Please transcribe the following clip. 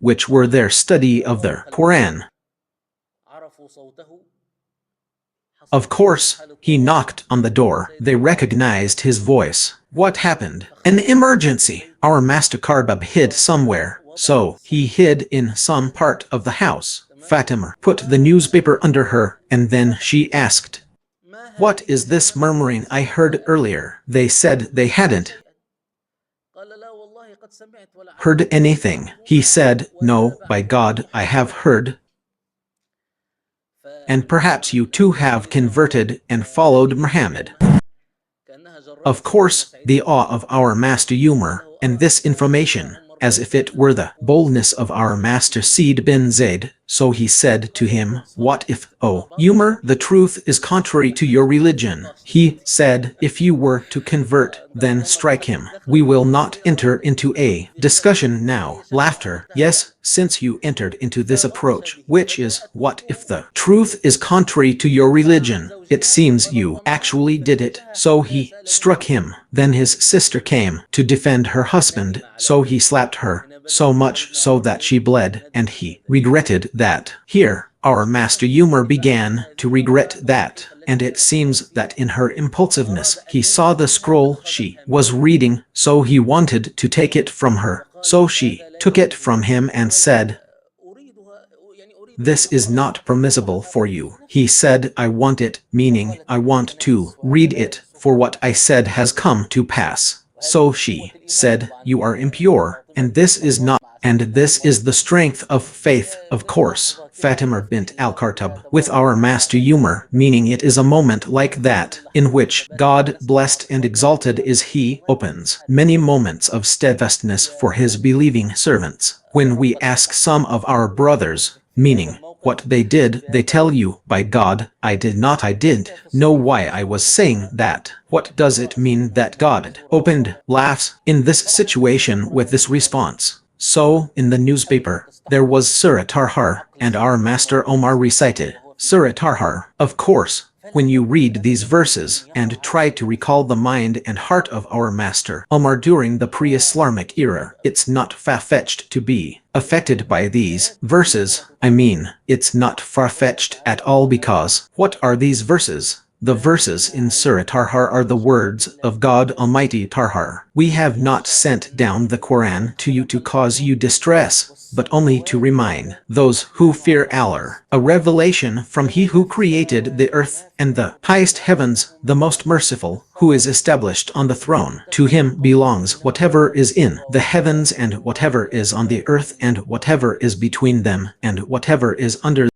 which were their study of the Quran. Of course, he knocked on the door. They recognized his voice. What happened? An emergency. Our master Karbab hid somewhere, so he hid in some part of the house. Fatima put the newspaper under her, and then she asked, "What is this murmuring I heard earlier?" They said they hadn't heard anything. He said, "No, by God, I have heard. And perhaps you too have converted and followed Muhammad." Of course, the awe of our master Umar, and this information, as if it were the boldness of our master Said bin Zaid. So he said to him, "What if, O Umar, the truth is contrary to your religion?" He said, "If you were to convert, then strike him." We will not enter into a discussion now. Laughter. Yes, since you entered into this approach, which is, what if the truth is contrary to your religion? It seems you actually did it. So he struck him. Then his sister came to defend her husband, so he slapped her, so much so that she bled, and he regretted that. Here, our master Umar began to regret that, and it seems that in her impulsiveness, he saw the scroll she was reading, so he wanted to take it from her. So she took it from him and said, "This is not permissible for you." He said, "I want it," meaning, I want to read it, for what I said has come to pass. So she said, "You are impure, and this is not, and this is the strength of faith." Of course, Fatima bint Al-Khattab with our master Umar, meaning it is a moment like that, in which God blessed and exalted is He, opens many moments of steadfastness for His believing servants. When we ask some of our brothers, meaning what they did, they tell you, "By God, I did not, I didn't know why I was saying that." What does it mean that God opened laughs in this situation with this response? So, in the newspaper, there was Surah Tarhar, and our master Omar recited Surah Tarhar. Of course, when you read these verses and try to recall the mind and heart of our master Omar during the pre-Islamic era, it's not far-fetched to be affected by these verses. I mean, it's not far-fetched at all, because what are these verses? The verses in Surah Tarhar are the words of God Almighty. Tarhar: "We have not sent down the Quran to you to cause you distress, but only to remind those who fear Allah. A revelation from He who created the earth and the highest heavens, the most merciful, who is established on the throne. To Him belongs whatever is in the heavens and whatever is on the earth and whatever is between them and whatever is under